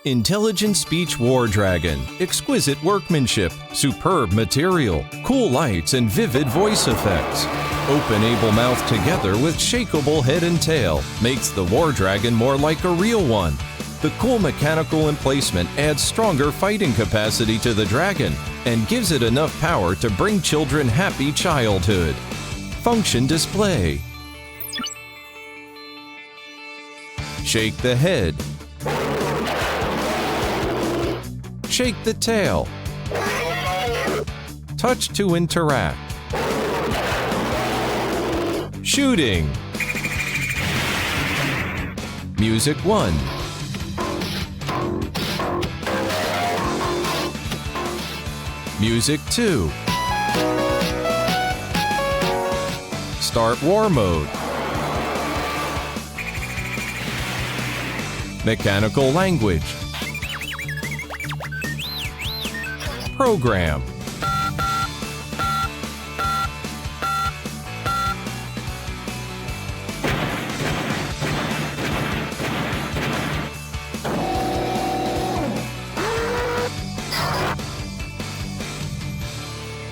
Intelligent Speech War Dragon. Exquisite workmanship, superb material, cool lights, and vivid voice effects. Open able mouth together with shakeable head and tail makes the War Dragon more like a real one. The cool mechanical emplacement adds stronger fighting capacity to the dragon and gives it enough power to bring children happy childhood. Function display. Shake the head. Shake the tail. Touch to interact. Shooting. Music 1. Music 2. Start war mode. Mechanical language. Program.